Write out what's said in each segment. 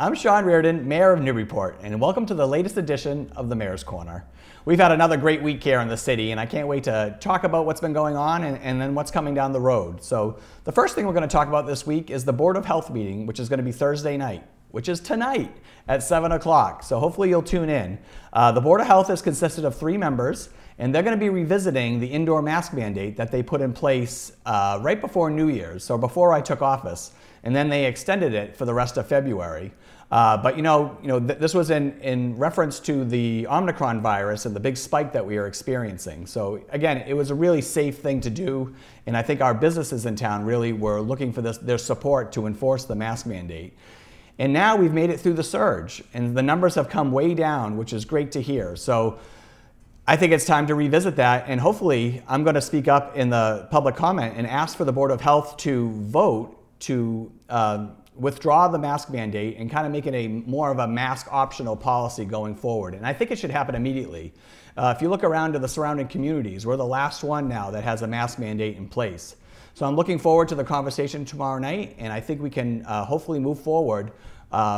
I'm Sean Reardon, Mayor of Newburyport, and welcome to the latest edition of the Mayor's Corner. We've had another great week here in the city, and I can't wait to talk about what's been going on and then what's coming down the road. So the first thing we're going to talk about this week is the Board of Health meeting, which is going to be Thursday night, which is tonight at 7 o'clock. So hopefully you'll tune in. The Board of Health is consisted of 3 members, and they're going to be revisiting the indoor mask mandate that they put in place right before New Year's, so before I took office, and then they extended it for the rest of February. But this was in reference to the Omicron virus and the big spike that we are experiencing. So again, it was a really safe thing to do, and I think our businesses in town really were looking for their support to enforce the mask mandate. And now we've made it through the surge, and the numbers have come way down, which is great to hear. So I think it's time to revisit that, and hopefully I'm going to speak up in the public comment and ask for the Board of Health to vote to withdraw the mask mandate and kind of make it more of a mask optional policy going forward. And I think it should happen immediately. If you look around to the surrounding communities, we're the last one now that has a mask mandate in place. So I'm looking forward to the conversation tomorrow night, and I think we can hopefully move forward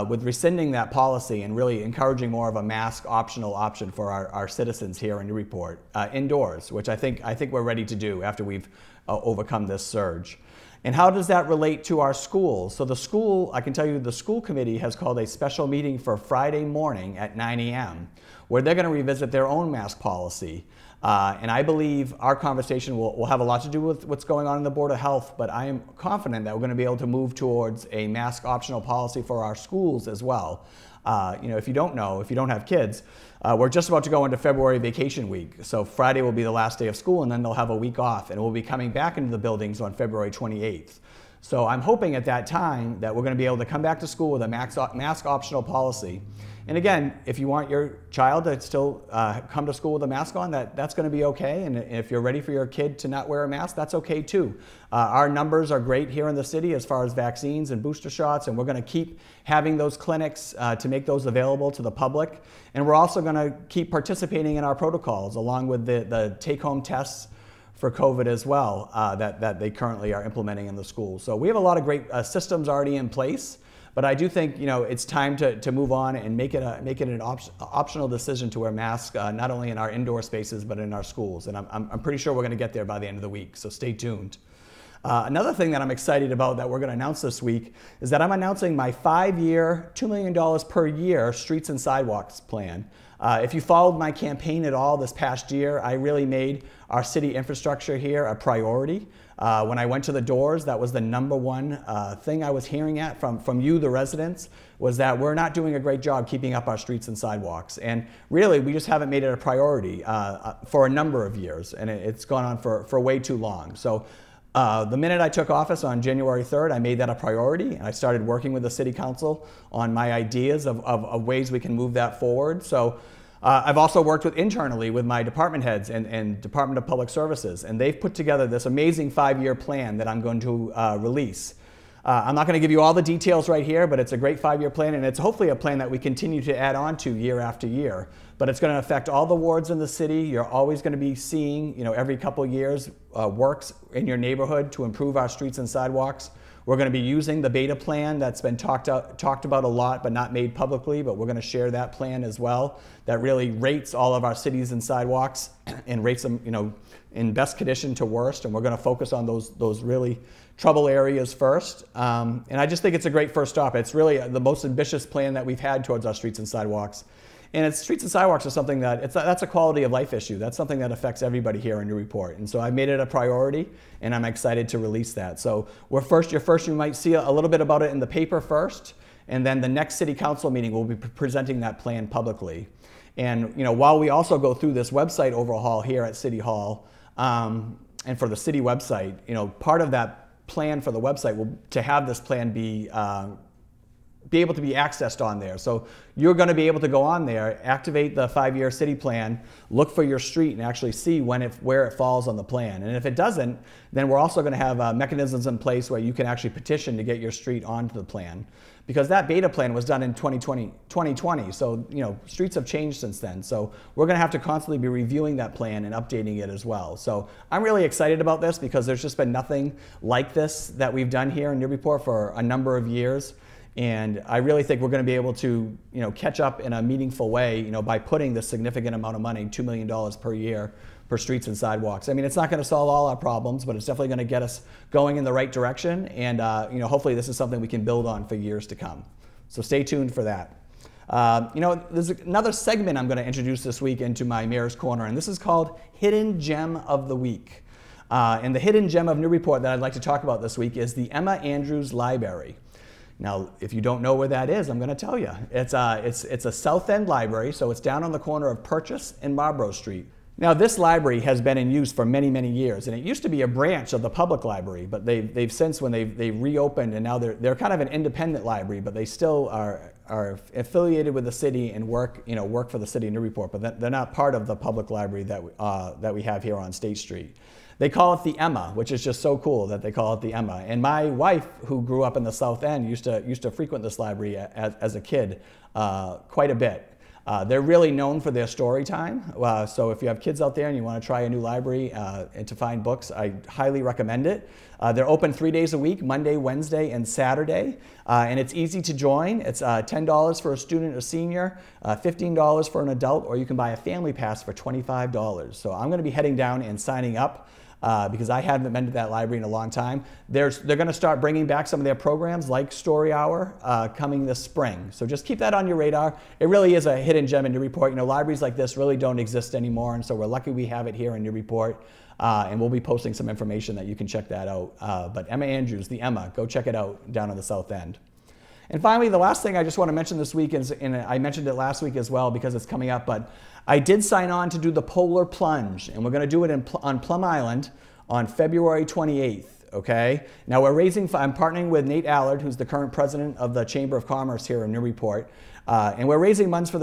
with rescinding that policy and really encouraging more of a mask optional option for our citizens here in Newburyport indoors, which I think we're ready to do after we've overcome this surge. And how does that relate to our schools? So the school, I can tell you the school committee has called a special meeting for Friday morning at 9 a.m. where they're going to revisit their own mask policy. And I believe our conversation will have a lot to do with what's going on in the Board of Health, but I am confident that we're going to be able to move towards a mask optional policy for our schools as well. If you don't know, if you don't have kids, we're just about to go into February vacation week. So Friday will be the last day of school, and then they'll have a week off, and we'll be coming back into the buildings on February 28th. So I'm hoping at that time that we're going to be able to come back to school with a mask optional policy. And again, if you want your child to still come to school with a mask on, that's going to be okay. And if you're ready for your kid to not wear a mask, that's okay too. Our numbers are great here in the city as far as vaccines and booster shots, and we're going to keep having those clinics to make those available to the public. And we're also going to keep participating in our protocols along with the take-home tests for COVID as well that they currently are implementing in the schools. So we have a lot of great systems already in place. But I do think it's time to move on and make it an optional decision to wear masks not only in our indoor spaces but in our schools. And I'm pretty sure we're going to get there by the end of the week. So stay tuned. Another thing that I'm excited about that we're going to announce this week is that I'm announcing my 5-year, $2 million per year streets and sidewalks plan. If you followed my campaign at all this past year, I really made our city infrastructure here a priority. When I went to the doors, that was the #1 thing I was hearing from you, the residents, was that we're not doing a great job keeping up our streets and sidewalks. And really, we just haven't made it a priority for a number of years, and it's gone on for way too long. So the minute I took office on January 3rd, I made that a priority, and I started working with the City Council on my ideas of ways we can move that forward. So I've also worked internally with my department heads and Department of Public Services, and they've put together this amazing 5-year plan that I'm going to release. I'm not going to give you all the details right here, but it's a great 5-year plan, and it's hopefully a plan that we continue to add on to year after year. But it's going to affect all the wards in the city. You're always going to be seeing, every couple of years, works in your neighborhood to improve our streets and sidewalks. We're going to be using the beta plan that's been talked about a lot but not made publicly, but we're going to share that plan as well that really rates all of our cities and sidewalks and rates them in best condition to worst, and we're going to focus on those really trouble areas first. And I just think it's a great first stop. It's really the most ambitious plan that we've had towards our streets and sidewalks. And streets and sidewalks are something that's a quality of life issue. That's something that affects everybody here in Newburyport. And so I made it a priority, and I'm excited to release that. So you might see a little bit about it in the paper first, and then the next City Council meeting we'll be presenting that plan publicly. And while we also go through this website overhaul here at City Hall, and for the city website, part of that plan for the website will to have this plan be able to be accessed on there. So you're going to be able to go on there, activate the 5-year city plan, look for your street, and actually see where it falls on the plan. And if it doesn't, then we're also going to have mechanisms in place where you can actually petition to get your street onto the plan. Because that beta plan was done in 2020, so streets have changed since then. So we're going to have to constantly be reviewing that plan and updating it as well. So I'm really excited about this because there's just been nothing like this that we've done here in Newburyport for a number of years. And I really think we're going to be able to, catch up in a meaningful way, by putting this significant amount of money, $2 million per year, for streets and sidewalks. I mean, it's not going to solve all our problems, but it's definitely going to get us going in the right direction. And hopefully this is something we can build on for years to come. So stay tuned for that. There's another segment I'm going to introduce this week into my Mayor's Corner, and this is called Hidden Gem of the Week. And the hidden gem of Newburyport that I'd like to talk about this week is the Emma Andrews Library. Now, if you don't know where that is, I'm going to tell you. It's a South End library, so it's down on the corner of Purchase and Marlborough Street. Now, this library has been in use for many, many years, and it used to be a branch of the public library, but they've since, when they reopened, and now they're kind of an independent library, but they still are affiliated with the city and work for the city of Newburyport, but they're not part of the public library that we have here on State Street. They call it the Emma, which is just so cool that they call it the Emma. And my wife, who grew up in the South End, used to frequent this library as a kid quite a bit. They're really known for their story time. So if you have kids out there and you want to try a new library and to find books, I highly recommend it. They're open 3 days a week, Monday, Wednesday, and Saturday. And it's easy to join. It's $10 for a student or senior, $15 for an adult, or you can buy a family pass for $25. So I'm going to be heading down and signing up. Because I haven't been to that library in a long time. They're going to start bringing back some of their programs like Story Hour coming this spring. So just keep that on your radar. It really is a hidden gem in Newburyport. Libraries like this really don't exist anymore, and so we're lucky we have it here in Newburyport. And we'll be posting some information that you can check that out. But Emma Andrews, the Emma, go check it out down on the South End. And finally, the last thing I just want to mention this week is, and I mentioned it last week as well because it's coming up, but I did sign on to do the Polar Plunge, and we're going to do it on Plum Island on February 28th, okay? Now I'm partnering with Nate Allard, who's the current president of the Chamber of Commerce here in Newburyport, and we're raising money for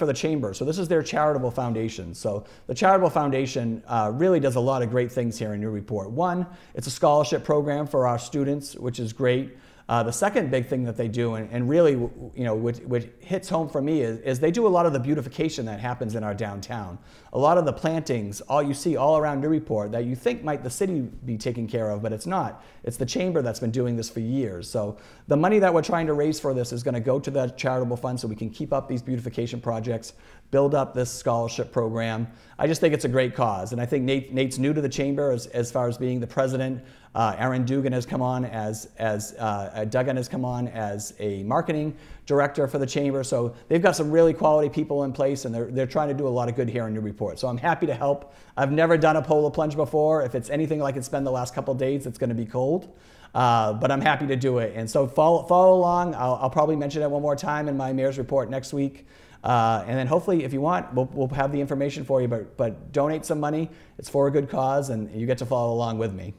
the Chamber. So this is their charitable foundation. So the Charitable Foundation really does a lot of great things here in Newburyport. One, it's a scholarship program for our students, which is great. The second big thing that they do, and really, what hits home for me is they do a lot of the beautification that happens in our downtown. A lot of the plantings, all you see all around Newburyport that you think might the city be taking care of, but it's not. It's the Chamber that's been doing this for years. So the money that we're trying to raise for this is going to go to the charitable fund so we can keep up these beautification projects, build up this scholarship program. I just think it's a great cause, and I think Nate's new to the Chamber as far as being the president. Aaron Dugan has come on Duggan has come on as a marketing director for the Chamber. So they've got some really quality people in place, and they're trying to do a lot of good here in Newburyport. So I'm happy to help. I've never done a polar plunge before. If it's anything like it's been the last couple of days, it's going to be cold. But I'm happy to do it. And so follow along. I'll probably mention it one more time in my Mayor's Report next week. And then hopefully, if you want, we'll have the information for you. But donate some money. It's for a good cause, and you get to follow along with me.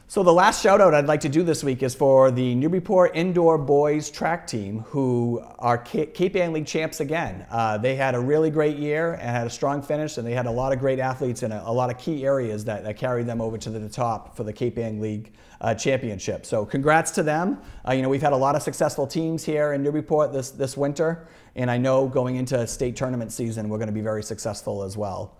So the last shout out I'd like to do this week is for the Newburyport Indoor Boys Track Team, who are Cape Ann League champs again. They had a really great year and had a strong finish, and they had a lot of great athletes in a lot of key areas that carried them over to the top for the Cape Ann League championship. So congrats to them. We've had a lot of successful teams here in Newburyport this winter, and I know going into state tournament season, we're going to be very successful as well.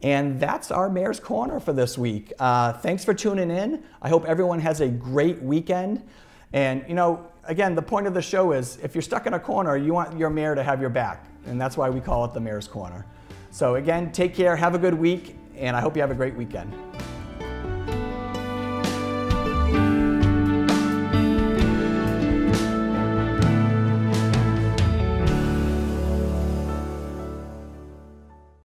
And that's our Mayor's Corner for this week. Thanks for tuning in. I hope everyone has a great weekend. And, again, the point of the show is if you're stuck in a corner, you want your mayor to have your back. And that's why we call it the Mayor's Corner. So, again, take care, have a good week, and I hope you have a great weekend.